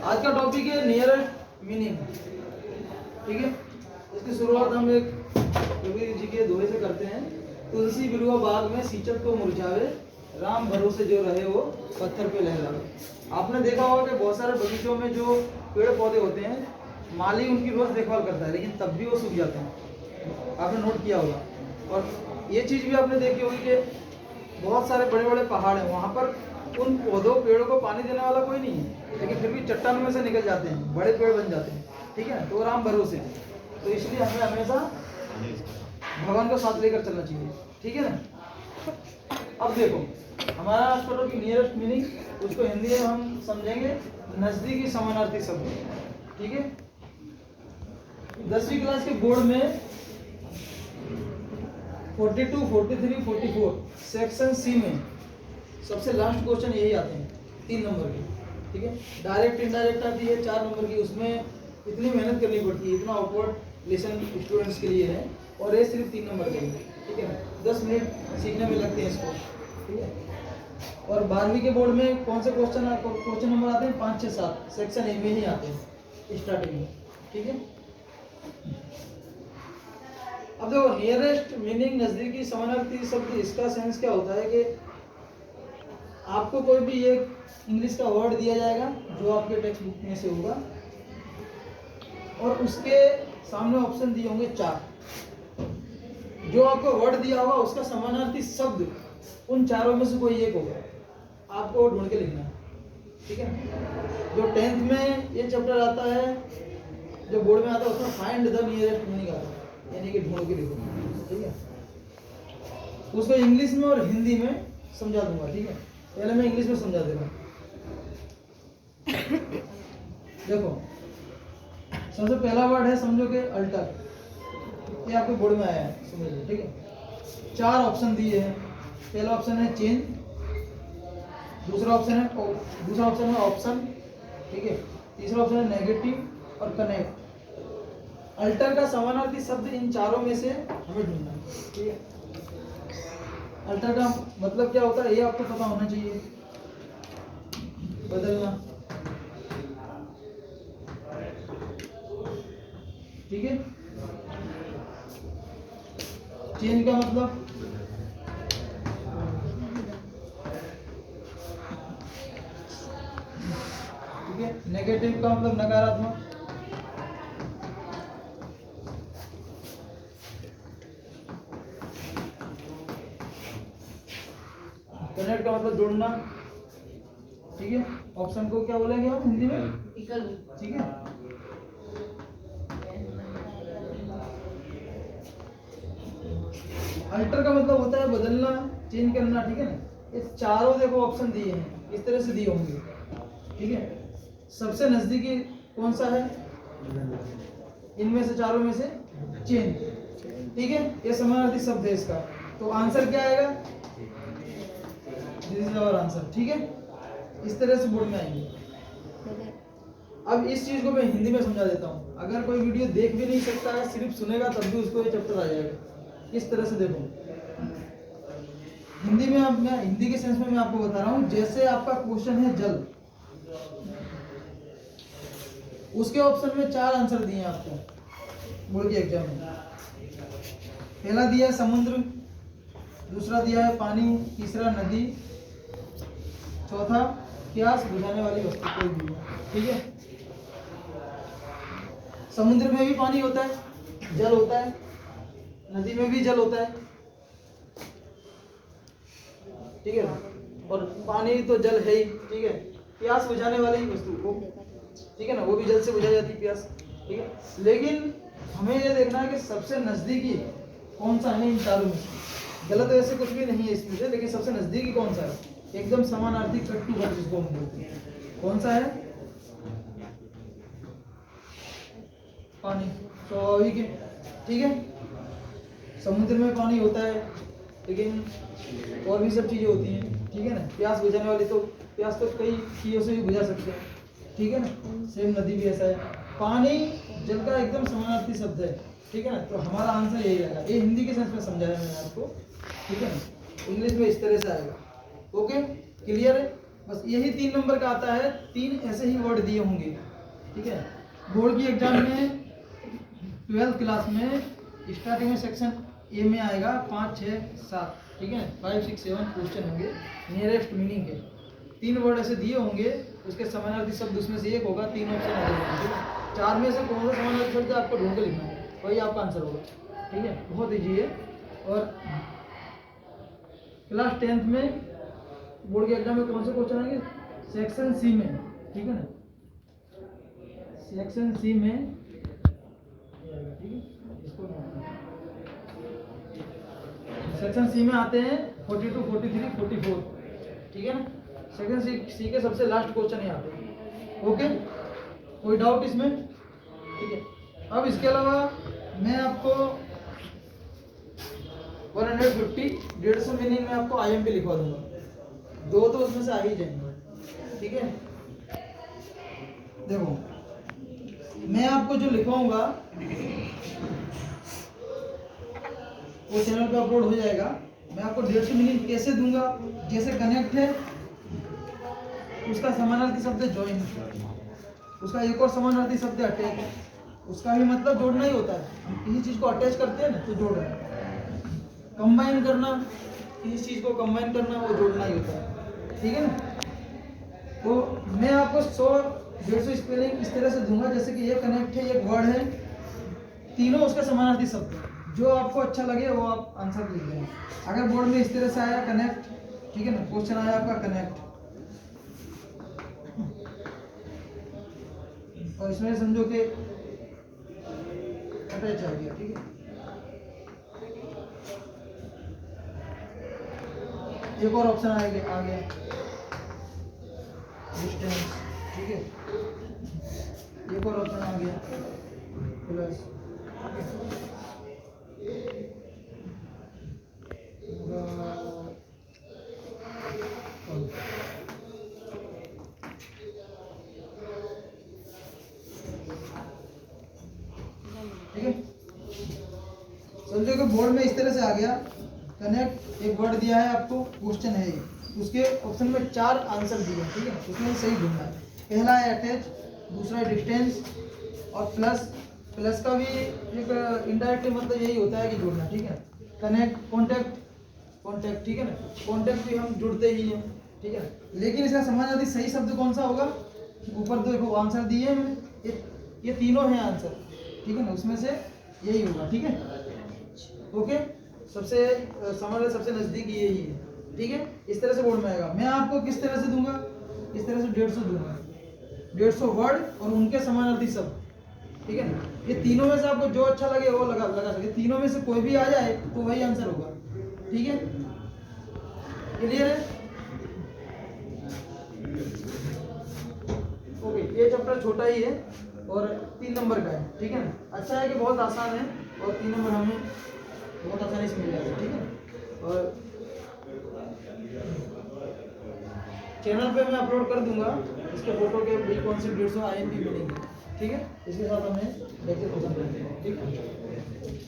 आज का टॉपिक है नियरेस्ट मीनिंग। ठीक है, इसकी शुरुआत हम एक कबीर जी के दोहे से करते हैं। तुलसी बिरुआ बाग में सीचत को मुरझावे, राम भरोसे जो रहे वो पत्थर पे लहरावे। आपने देखा होगा कि बहुत सारे बगीचों में जो पेड़ पौधे होते हैं, माली उनकी रोज देखभाल करता है, लेकिन तब भी वो सूख जाते हैं। आपने नोट किया होगा। और ये चीज भी आपने देखी होगी कि बहुत सारे बड़े बड़े पहाड़ हैं, वहां पर उन पौधों पेड़ों को पानी देने वाला कोई नहीं है, लेकिन फिर भी चट्टानों में से निकल जाते हैं, बड़े पेड़ बन जाते हैं। ठीक है, तो राम भरोसे। तो इसलिए हमें हमेशा भगवान को साथ लेकर चलना चाहिए। ठीक है ना। अब देखो, हमारा आज का टॉपिक नियरेस्ट मीनिंग, उसको हिंदी में हम समझेंगे नजदीकी समानार्थी शब्द। ठीक है, 10वीं क्लास के बोर्ड में 42, 43, 44 सेक्शन सी में सबसे लास्ट क्वेश्चन यही आते हैं, 3 नंबर के। ठीक है, डायरेक्ट इंडायरेक्ट आती है 4 नंबर की, उसमें इतनी मेहनत करनी पड़ती है, इतना ऑकवर्ड लेसन स्टूडेंट्स के लिए है, और ये सिर्फ 3 नंबर के लिए। ठीक है, 10 मिनट सीखने में लगते हैं इसको। ठीक है, और 12वीं के बोर्ड में कौन से क्वेश्चन नंबर आते हैं? 5, 6, 7 सेक्शन ए में ही आते हैं स्टार्टिंग में। ठीक है, अब देखो नियरेस्ट मीनिंग नजदीकी समानार्थी शब्द, इसका सेंस क्या होता है कि आपको कोई भी एक इंग्लिश का वर्ड दिया जाएगा जो आपके टेक्स्ट बुक में से होगा, और उसके सामने ऑप्शन दिए होंगे 4। जो आपको वर्ड दिया होगा उसका समानार्थी शब्द उन चारों में से कोई एक होगा, आपको ढूंढ के लिखना है। ठीक है, जो 10th में ये चैप्टर आता है, जो बोर्ड में आता है, उसमें फाइंड द नियरेस्ट मीनिंग आता है, यानी कि ढूंढ के लिखो। ठीक है, उसको इंग्लिश में और हिंदी में समझा दूंगा। ठीक है, पहले मैं इंग्लिश में समझा देगा। देखो, सबसे पहला वर्ड है, समझो कि अल्टर, ये आपके बोर्ड में आया है, समझ लो। ठीक है, 4 ऑप्शन दिए हैं। पहला ऑप्शन है चेंज, दूसरा ऑप्शन है ऑप्शन। ठीक है, तीसरा ऑप्शन है नेगेटिव और कनेक्ट। अल्टर का समानार्थी शब्द इन चारों में से हमें ढूंढना है। ठीक है, अल्टर का मतलब क्या होता है ये आपको पता होना चाहिए। बदलना। ठीक है, चेंज का मतलब ठीक है, नेगेटिव का मतलब नकारात्मक। कनेक्ट का मतलब जोड़ना। ठीक है, ऑप्शन को क्या बोलेंगे हम हिंदी में? विकल्प। ठीक है, अल्टर का मतलब होता है बदलना, चेंज करना। ठीक है ना, ये चारों देखो ऑप्शन दिए हैं, इस तरह से दिए होंगे। ठीक है, सबसे नजदीकी कौन सा है इनमें से चारों में से? चेंज। ठीक है, ये समानार्थी शब्द है इसका, तो आंसर क्या आएगा? This is our answer. ठीक है, इस तरह से बोर्ड में आएंगे। अब इस चीज को मैं हिंदी में समझा देता हूँ। अगर कोई वीडियो देख भी नहीं सकता है, सिर्फ सुनेगा, तब भी उसको ये चैप्टर आ जाएगा। इस तरह से देखो, हिंदी में मैं हिंदी के सेंस में मैं आपको बता रहा हूँ। जैसे आपका क्वेश्चन है जल, उसके ऑप्शन में 4 आंसर दिए हैं आपको बोर्ड के एग्जाम में। पहला दिया है समुद्र, दूसरा दिया है पानी, तीसरा नदी, चौथा प्यास बुझाने वाली वस्तु कोई भी। ठीक है, समुद्र में भी पानी होता है, जल होता है, नदी में भी जल होता है। ठीक है, और पानी तो जल है ही। ठीक है, प्यास बुझाने वाली वस्तु वो, ठीक है ना, वो भी जल से बुझा जाती है प्यास। ठीक है, लेकिन हमें ये देखना है कि सबसे नजदीकी कौन सा है इन चारों में से। गलत वैसे कुछ भी नहीं है इसमें से, लेकिन सबसे नजदीकी कौन सा है? एकदम समानार्थी, कट टू कट जिसको हम बोलते हैं, कौन सा है? पानी। स्वाभाविक है। ठीक है, समुद्र में पानी होता है, लेकिन और भी सब चीजें होती हैं। ठीक है ना, प्यास बुझाने वाली तो प्यास तो कई चीजों से भी बुझा सकते हैं। ठीक है ना, सेम नदी भी ऐसा है। पानी जल का एकदम समानार्थी शब्द है। ठीक है ना, तो हमारा आंसर यही आएगा। ये हिंदी के सेंस में समझाया मैंने आपको। ठीक है ना, इंग्लिश में इस तरह से आएगा। ओके, क्लियर है? बस यही 3 नंबर का आता है, 3 ऐसे ही वर्ड दिए होंगे, ठीक है। बोर्ड की एग्जाम में 12th क्लास में स्टार्टिंग में सेक्शन ए में आएगा 5, 6, 7, ठीक है, 5, 6, 7 क्वेश्चन होंगे, नियरेस्ट मीनिंग है। 3 वर्ड ऐसे दिए होंगे, उसके समानार्थी शब्द उसमें से एक होगा, 3 ऑप्शन आ जाएंगे, ठीक है। 4 में से कौन सा समानार्थी शब्द आपको ढूंढ के लिखना है, वही आपका आंसर होगा, ठीक है। बहुत ईजी है। और क्लास 10th में बोर्ड के एग्जाम में कौन से क्वेश्चन आएंगे, सेक्शन सी में, ठीक है ना, सेक्शन सी में, ठीक है, इसको सेक्शन सी में आते हैं 42, 43, 44, ठीक है ना। सेक्शन सी के सबसे लास्ट क्वेश्चन है आते हैं, ओके। कोई डाउट इसमें, ठीक है। अब इसके अलावा मैं आपको 150, 150 मीनिंग में आपको IMP लिखवा दूंगा, 2 तो उसमें से आ ही जाएंगे, ठीक है। देखो मैं आपको जो लिखवाऊंगा वो चैनल पे अपलोड हो जाएगा। मैं आपको 150 मीनिंग कैसे दूंगा, जैसे कनेक्ट है उसका समानार्थी शब्द ज्वाइन, उसका एक और समानार्थी शब्द अटैच, उसका भी मतलब जोड़ना ही होता है। हम किसी चीज को अटैच करते हैं ना तो जोड़ रहे हैं, कंबाइन करना, किसी चीज को कंबाइन करना वो जोड़ना ही होता है, ठीक है ना। तो मैं आपको 100, 150 स्पेलिंग इस तरह से दूंगा, जैसे कि ये कनेक्ट है, ये वर्ड है, तीनों उसके समानार्थी शब्द है। जो आपको अच्छा लगे वो आप आंसर लिख देना। अगर बोर्ड में इस तरह से आया कनेक्ट, ठीक है ना, क्वेश्चन आया आपका कनेक्ट, और इसमें समझो कि अटैच आ गया, ठीक है। एक और ऑप्शन आ गया डिस्टेंस, ठीक है, एक और ऑप्शन आ गया प्लस, ठीक है। समझो कि बोर्ड में इस तरह से आ गया कनेक्ट, एक वर्ड दिया है आपको, क्वेश्चन है ये, उसके ऑप्शन में 4 आंसर दिए, ठीक है, उसमें सही ढूंढना है। पहला है अटैच, दूसरा है डिस्टेंस, और प्लस। प्लस का भी एक इनडायरेक्टली मतलब यही होता है कि जोड़ना, ठीक है। कनेक्ट, कॉन्टैक्ट, कॉन्टैक्ट, ठीक है ना, कॉन्टैक्ट भी हम जुड़ते ही हैं, ठीक है। लेकिन इसका समानार्थी सही शब्द कौन सा होगा, ऊपर देखो आंसर दिए हैं मैंने, ये तीनों हैं आंसर, ठीक है ना, उसमें से यही होगा, ठीक है, ओके। सबसे समानार्थी सबसे नजदीक यही है, ठीक है। इस तरह से बोर्ड में आएगा। मैं आपको किस तरह से दूंगा, इस तरह से 150 दूंगा, 150 वर्ड और उनके समानार्थी शब्द, ठीक है ना। ये तीनों में से आपको जो अच्छा लगे वो लगा सके, तीनों में से कोई भी आ जाए तो वही आंसर होगा, ठीक है। क्लियर है, ओके। ये चैप्टर छोटा ही है और 3 नंबर का है, ठीक है ना। अच्छा है कि बहुत आसान है और 3 नंबर हमें बहुत आसानी से मिल जाएगा, ठीक है। और चैनल पे मैं अपलोड कर दूंगा इसके फोटो के भी, कौन सी 150 IMP मिलेंगे, ठीक है। इसके साथ हमें लेक्चर खत्म करते हैं, ठीक है।